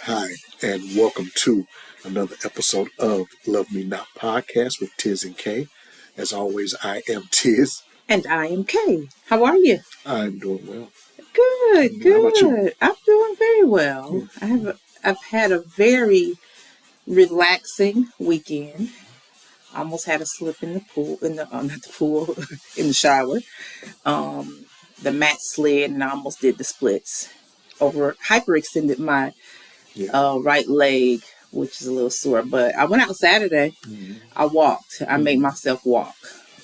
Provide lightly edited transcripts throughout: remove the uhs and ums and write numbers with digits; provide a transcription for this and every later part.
Hi, and welcome to another episode of Love Me Not podcast with Tiz and Kay. As always, I am Tiz. And I am Kay. How are you? I'm doing well. Good, How about you? good. I'm doing very well. I've had a very relaxing weekend. Almost had a slip in the pool, not the pool, in the shower. The mat slid and I almost did the splits. Hyperextended my right leg, which is a little sore. But I went out Saturday. Mm-hmm. I walked. I made myself walk.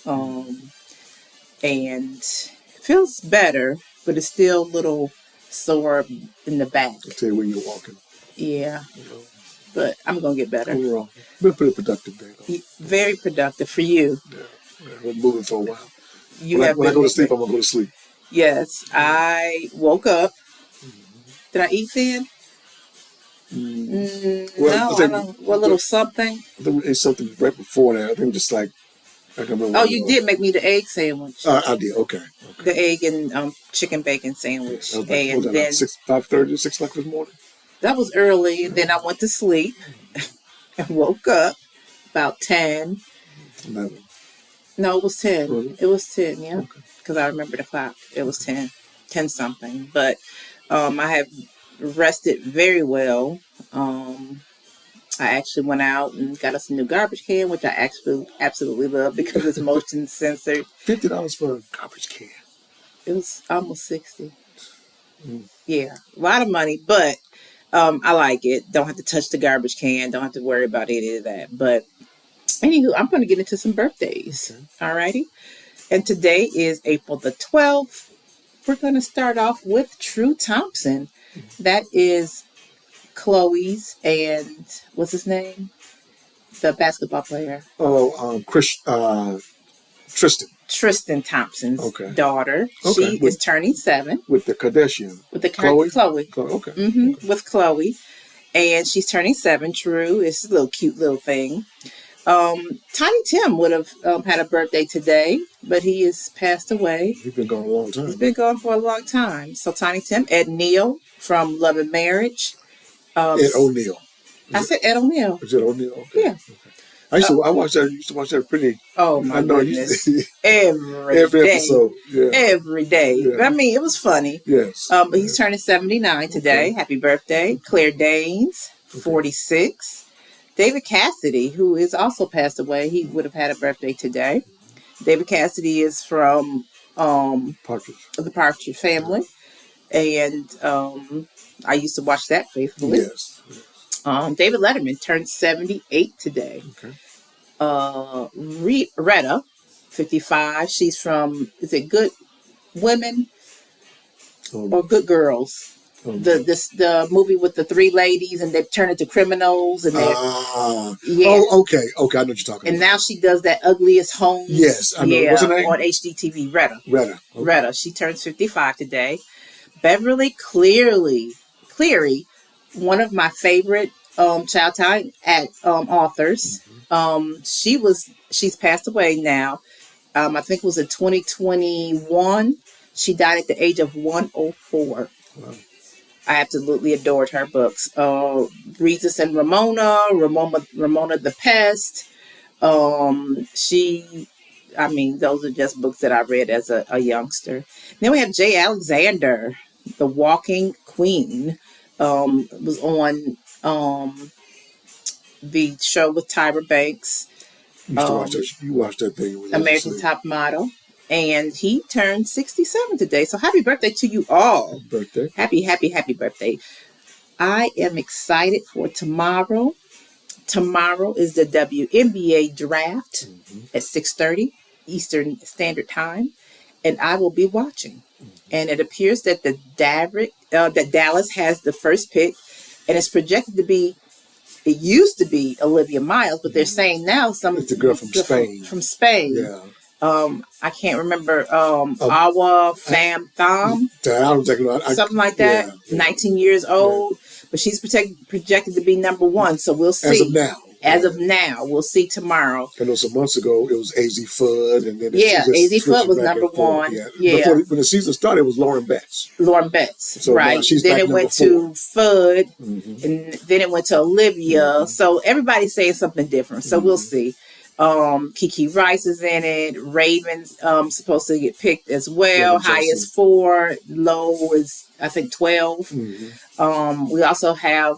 And it feels better, but it's still a little sore in the back. I'll tell you when you're walking. Yeah. But I'm going to get better. Overall, been a pretty productive day, though. Very productive for you. Yeah, I've been moving for a while. When I go to sleep, I'm going to go to sleep. Yes, I woke up. Did I eat then? Well, no, a little something. I think it's something right before that. I think just like, I can't remember. Oh, you did make me the egg sandwich. I did, okay. The egg and chicken bacon sandwich. Yeah, and then then 5:30, 6 o'clock this morning? That was early. And then I went to sleep and woke up about 10. 11. No, it was 10. Really? It was 10, yeah. Okay. Because I remember the clock. It was 10 something. But I have rested very well. I actually went out and got us a new garbage can, which I actually absolutely love because it's motion censored. $50 for a garbage can. It was almost 60. Yeah, a lot of money, but I like it. Don't have to touch the garbage can. Don't have to worry about any of that. But anywho, I'm going to get into some birthdays. Okay. Alrighty. And today is April the 12th. We're going to start off with True Thompson. That is Chloe's and what's his name? The basketball player. Oh, Tristan. Tristan Thompson's daughter. Okay. She is turning 7. With the Kardashian. With the Chloe. Okay. Mm-hmm. With Chloe. And she's turning 7. True. It's a little cute little thing. Tiny Tim would have had a birthday today, but he has passed away. He's been gone a long time. He's been gone for a long time. So Tiny Tim, Ed Neal from Love and Marriage. Ed O'Neill. I said Ed O'Neill. Is it O'Neill? Okay. Yeah. Okay. I used to watch that pretty. Oh my goodness! Every episode, yeah. Every day. Yeah. I mean, it was funny. Yes. But he's turning 79 today. Okay. Happy birthday, Claire Danes, 46. David Cassidy, who is also passed away, he would have had a birthday today. David Cassidy is from the Partridge Family, and I used to watch that faithfully. Yes. David Letterman turned 78 today. Okay. Retta, 55. She's from, is it Good Women or Good Girls? The movie with the 3 ladies and they turn into criminals and okay. I know what you're talking about. And now she does that Ugliest Homes. Yes, I know. What's her name? On HGTV. Retta. Okay. Retta. She turns 55 today. Beverly Cleary, one of my favorite child talent authors. She's passed away now. I think it was in 2021. She died at the age of 104. Wow. I absolutely adored her books. Rhesus and Ramona the Pest. Those are just books that I read as a youngster. Then we have Jay Alexander, The Walking Queen. Was on the show with Tyra Banks. You watched that thing. American Top Model. And he turned 67 today. So happy birthday to you all. Birthday. Happy birthday. I am excited for tomorrow. Tomorrow is the Wnba Draft at 6:30 Eastern Standard Time. And I will be watching. And it appears that that Dallas has the first pick. And it's projected to be, it used to be Olivia Miles, but they're saying now it's the girl from Spain. From Spain. Yeah. I can't remember, Awa Pham Thom, something like that, 19 years old, but she's projected to be number 1, so we'll see. As of now. As of now, we'll see tomorrow. I know some months ago it was AZ Fudd, and then AZ Fudd was number one. Yeah. Before when the season started, it was Lauren Betts. Lauren Betts, So right? she's Then like it went 4. to Fudd, and then it went to Olivia. So everybody's saying something different. So we'll see. Kiki Rice is in it. Raven's supposed to get picked as well. Raven High is 4. Low is I think 12. We also have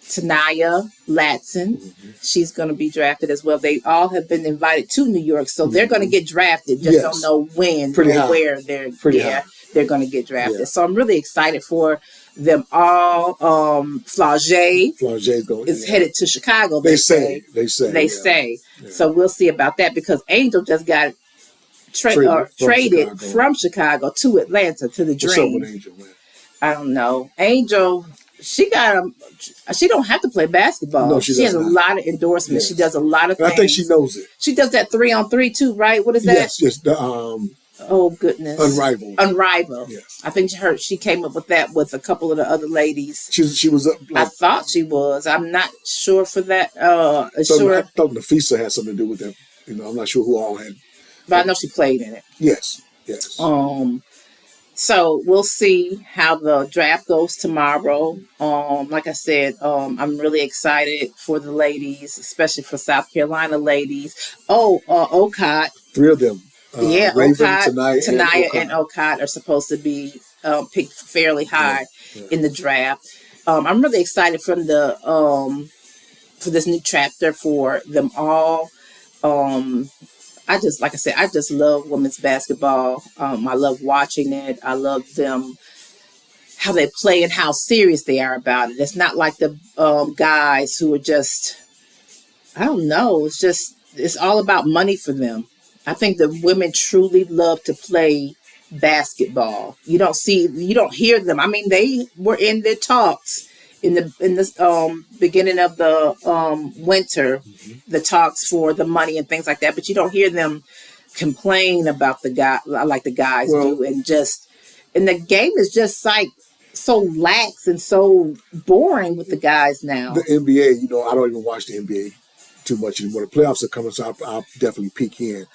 Tanaya Latson. She's going to be drafted as well. They all have been invited to New York, so they're going to get drafted. Just don't know when or where they're going to get drafted. Yeah. So I'm really excited for them all. Flau'jae is headed to Chicago. They say. Yeah. So we'll see about that because Angel just got traded from Chicago to Atlanta to the Dream. What's up with Angel, man? I don't know. Angel, she don't have to play basketball. No, she has a lot of endorsements. Yes. She does a lot of things. I think she knows it. She does that 3-on-3 too, right? What is that? Yes, the oh goodness. Unrivaled. Yes. I think she came up with that with a couple of the other ladies. She was up. I thought she was. I'm not sure for that. I thought Nafisa had something to do with that. I'm not sure who all had. But I know she played in it. Yes. So we'll see how the draft goes tomorrow. Like I said, I'm really excited for the ladies, especially for South Carolina ladies. Okot. 3 of them. Raven, Tanaya, and Okot are supposed to be picked fairly high in the draft. I'm really excited for this new chapter for them all. I just love women's basketball. I love watching it. I love them, how they play and how serious they are about it. It's not like the guys who are just, I don't know. It's all about money for them. I think the women truly love to play basketball. You don't hear them. I mean, they were in their talks in the beginning of the winter, the talks for the money and things like that. But you don't hear them complain about the guy like the guys do, and the game is just like so lax and so boring with the guys now. The NBA, I don't even watch the NBA too much anymore. The playoffs are coming, so I'll definitely peek in.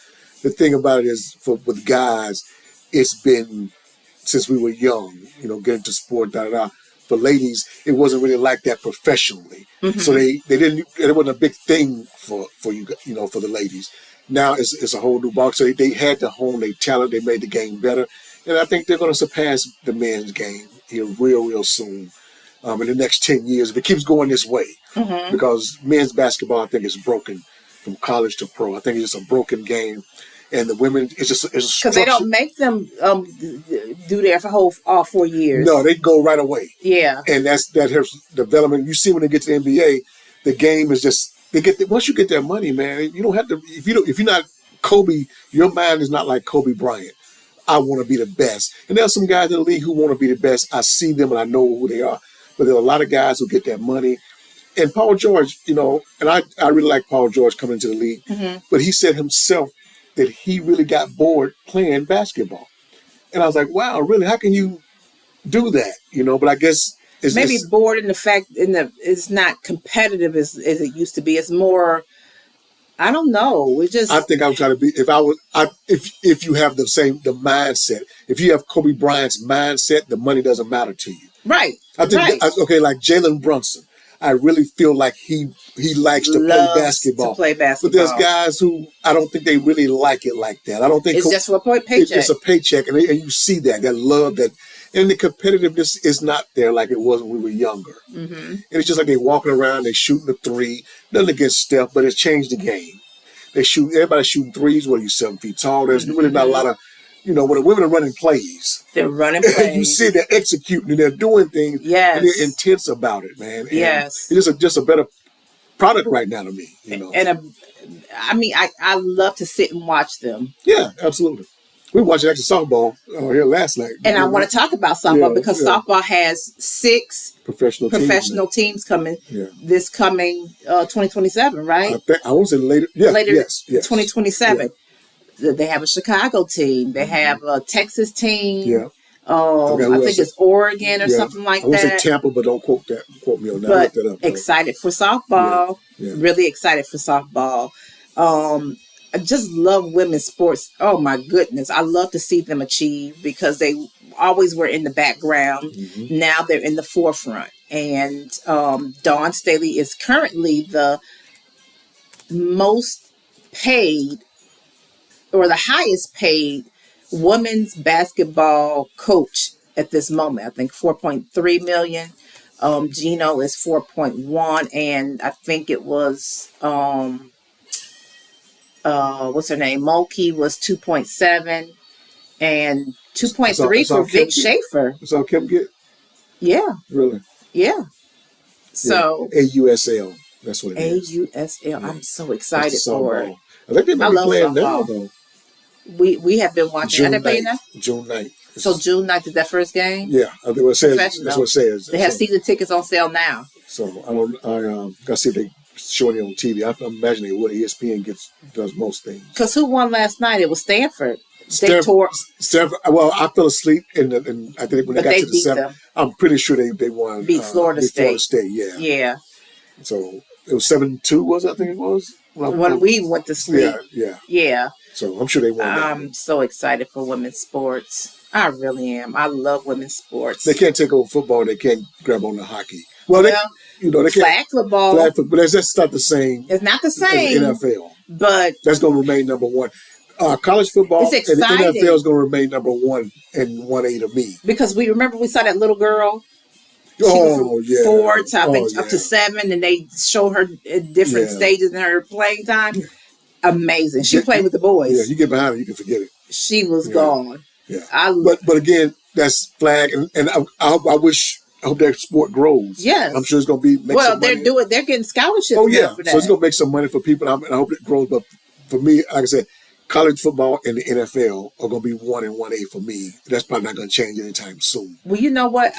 The thing about it is, with guys, it's been since we were young, getting into sport, For ladies, it wasn't really like that professionally. So they didn't. It wasn't a big thing for you, for the ladies. Now it's a whole new box. So they had to hone their talent. They made the game better, and I think they're going to surpass the men's game here real soon. In the next 10 years, if it keeps going this way, because men's basketball, I think, is broken from college to pro. I think it's just a broken game. And the women, it's because they don't make them do there for all 4 years. No, they go right away. Yeah, and that helps development. You see, when they get to the NBA, the game is just once you get that money, man. You don't have to if you're not Kobe, your mind is not like Kobe Bryant. I want to be the best, and there's some guys in the league who want to be the best. I see them and I know who they are, but there are a lot of guys who get that money. And Paul George, and I really like Paul George coming into the league, but he said himself that he really got bored playing basketball. And I was like, wow, really? How can you do that? But I guess it's bored in the fact it's not competitive as it used to be. It's more, I don't know. I think I'm trying to be, if you have the mindset, if you have Kobe Bryant's mindset, the money doesn't matter to you. Right. I think, like Jalen Brunson. I really feel like he likes to play basketball. But there's guys who I don't think they really like it like that. I don't think it's just for a paycheck. It's a paycheck, and you see that love that, and the competitiveness is not there like it was when we were younger. And it's just like they walking around, they shooting the 3. Nothing against Steph, but it's changed the game. Everybody's shooting 3s. What are you, 7 feet tall? There's really not a lot of. When the women are running plays. They're running plays. You see they're executing and they're doing things. Yes. And they're intense about it, man. And yes. It's just a better product right now to me, And I love to sit and watch them. Yeah, absolutely. We watched actually softball here last night. And I want to talk about softball because softball has 6 professional teams coming this coming 2027, right? I want to say later. Yeah, yes. 2027. Yeah. They have a Chicago team. They have a Texas team. Yeah. I think it's Oregon or something like I want to say that. Tampa, but don't quote me on that. But I'll look that up, excited for softball. Yeah. Really excited for softball. I just love women's sports. Oh my goodness. I love to see them achieve because they always were in the background. Mm-hmm. Now they're in the forefront. And Dawn Staley is currently the most paid or the highest paid women's basketball coach at this moment. I think 4.3 million. Gino is 4.1, and I think it was what's her name? Mulkey was 2.7, and 2.3 for Vic Schaefer. That's all Kim get? Yeah. Really? Yeah. So AUSL. That's what it is. AUSL. Yeah. I'm so excited for it. I think they might be playing now, though. We have been watching. June Are they playing now? June 9th. So June 9th is that first game? Yeah, that's what it says. They have season tickets on sale now. So I gotta see if they showing it on TV. I imagine they would. ESPN does most things. Because who won last night? It was Stanford. Stanford. Well, I fell asleep, and I think when they got to the seventh, I'm pretty sure they won. Beat Florida State. Yeah. Yeah. So it was 7-2. Was it? I think it was when we went to sleep. Yeah. So I'm sure they won. I'm so excited for women's sports. I really am. I love women's sports. They can't take over football. They can't grab on the hockey. Well, they can't. Flag football. But that's not the same. It's not the same. As NFL. But that's going to remain number one. College football and the NFL is going to remain number one and 1A to me. Because we saw that little girl. Oh, yeah. 4 to, I think, up to 7, and they show her at different stages in her playing time. Mislim. She played with the boys. Yeah, you get behind her, you can forget it. She was gone. Yeah. But again, that's flag, and I hope that sport grows. Yes. I'm sure it's going to be. They're getting scholarships. Oh, yeah. For that. So it's going to make some money for people, and I hope it grows. But for me, like I said, college football and the NFL are going to be 1 and 1A for me. That's probably not going to change anytime soon. Well, you know what?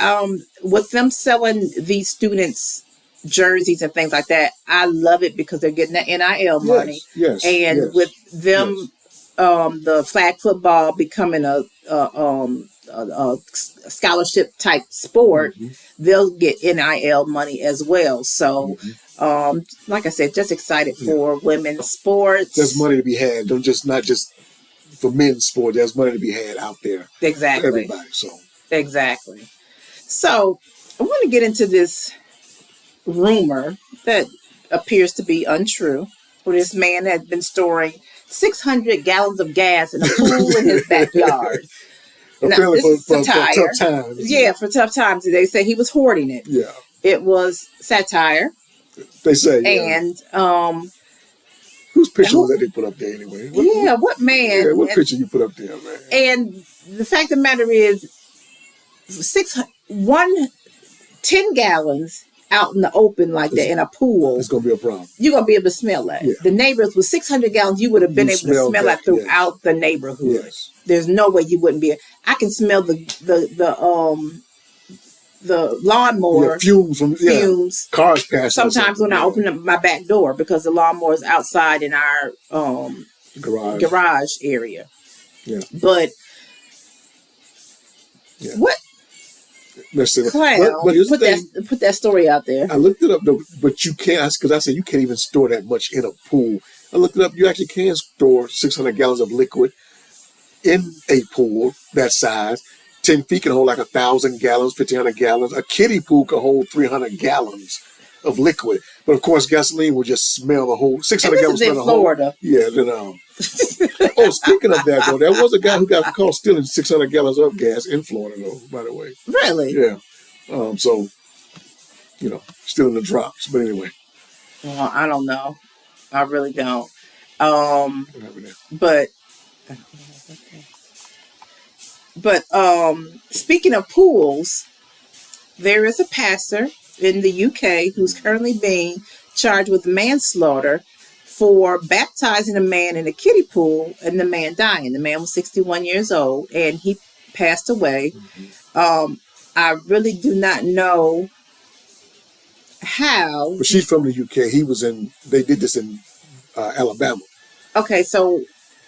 With them selling these students jerseys and things like that, I love it because they're getting that NIL money. Yes. And with them, the flag football becoming a scholarship type sport, they'll get NIL money as well. So, like I said, just excited for women's sports. There's money to be had. Not just for men's sport. There's money to be had out there. Exactly. For everybody. Exactly. So I want to get into this rumor that appears to be untrue, where this man had been storing 600 gallons of gas in a pool in his backyard. Now, for tough times. Yeah, for tough times. They say he was hoarding it. Yeah. It was satire. They say. And whose picture was that they put up there anyway? What man? Yeah, what picture you put up there, man? And the fact of the matter is, 10 gallons out in the open like that in a pool. It's going to be a problem. You're going to be able to smell that. Yeah. The neighbors with 600 gallons, you would have been able to smell that throughout the neighborhood. Yes. There's no way you wouldn't be. I can smell the lawnmower fumes. Cars passing. Sometimes when I open up my back door because the lawnmower is outside in our garage area. Yeah. But what? Put that story out there. I looked it up though, but you can't, because I said you can't even store that much in a pool. I looked it up. You actually can store 600 gallons of liquid in a pool that size. 10 feet can hold like 1,000 gallons, 1,500 gallons. A kiddie pool can hold 300 gallons of liquid. But of course, gasoline will just smell the whole 600 gallons. In Florida. Yeah. Then speaking of that though, there was a guy who got caught stealing 600 gallons of gas in Florida though. By the way. Really? Yeah. So, stealing the drops. But anyway. Well, I don't know. I really don't. But speaking of pools, there is a pastor in the UK who's currently being charged with manslaughter for baptizing a man in a kiddie pool and the man dying. The man was 61 years old and he passed away. I really do not know how. But she's from the UK. They did this in Alabama. Okay, so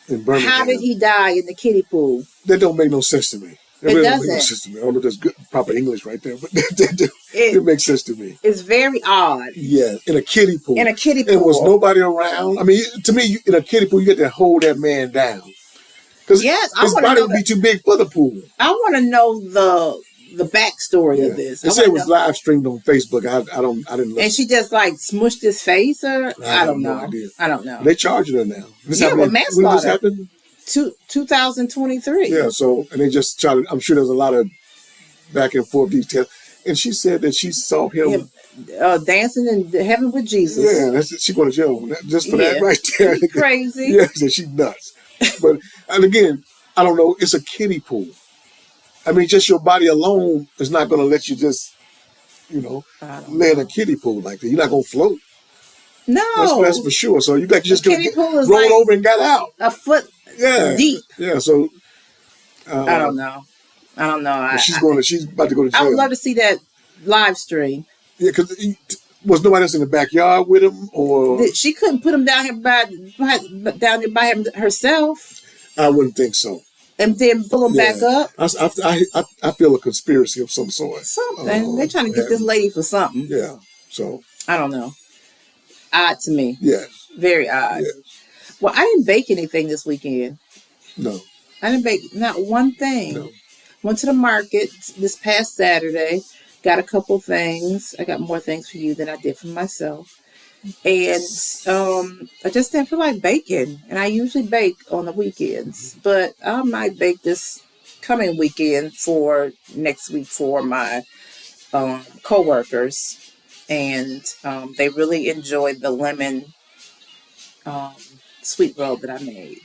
in Birmingham. How did he die in the kiddie pool? That don't make no sense to me. It It really don't make no doesn't. sense to me. I don't know if that's good, proper English right there, but it makes sense to me. It's very odd. Yeah, in a kiddie pool. In a kiddie There was pool. nobody around. I mean, to me, in a kiddie pool, you get to hold that man down. Because Yes, I his want to body know would be too big for the pool. I want to know the backstory of this. They said it was live streamed on Facebook. I didn't look. And she just like smushed his face, or I don't know. No idea. I don't know. They charging her now. This Yeah, with manslaughter. When this happened? 2023. Yeah. So and they just tried. I'm sure there was a lot of back and forth details. And she said that she saw him dancing in heaven with Jesus. Yeah, that's she going to jail just for that right there. Crazy. Yeah, she's nuts. But and again, I don't know. It's a kiddie pool. I mean, just your body alone is not going to let you just, lay in a kiddie pool like that. You're not going to float. No, that's for sure. So you got to just roll like over and got out a foot deep. Yeah. So I don't know. She's about to go to jail. I would love to see that live stream. Yeah, because was nobody else in the backyard with him, or she couldn't put him down here by him herself. I wouldn't think so. And then pull him back up. I feel a conspiracy of some sort. Something they're trying to get this lady for something. Yeah. So I don't know. Odd to me. Yes. Very odd. Yes. Well, I didn't bake anything this weekend. No. I didn't bake not one thing. No. Went to the market this past Saturday. Got a couple things. I got more things for you than I did for myself. And I just didn't feel like baking. And I usually bake on the weekends. But I might bake this coming weekend for next week for my co-workers. And they really enjoyed the lemon sweet roll that I made.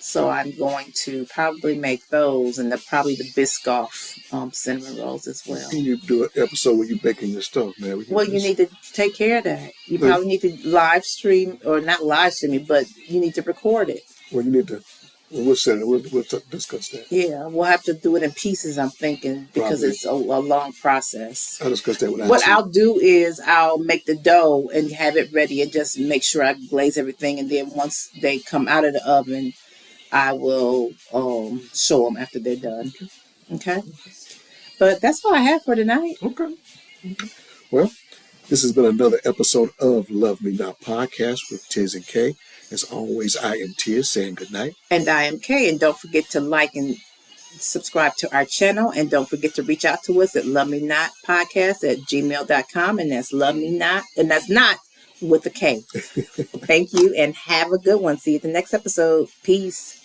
So I'm going to probably make those and probably the Biscoff cinnamon rolls as well. You need to do an episode where you're baking your stuff, man. Well, you need to take care of that. You probably need to live stream, or not live stream it, but you need to record it. Well, you need to. We'll set it. We'll discuss that. Yeah, we'll have to do it in pieces, I'm thinking, because it's a long process. I'll discuss that with What I'll do is I'll make the dough and have it ready and just make sure I glaze everything. And then once they come out of the oven, I will show them after they're done. Okay? But that's all I have for tonight. Okay. Well, this has been another episode of Love Me Not Podcast with Tiz and Kay. As always, I am Tiz saying good night. And I am Kay. And don't forget to like and subscribe to our channel. And don't forget to reach out to us at lovemenotpodcast@gmail.com. And that's love me not. And that's not with a K. Thank you and have a good one. See you at the next episode. Peace.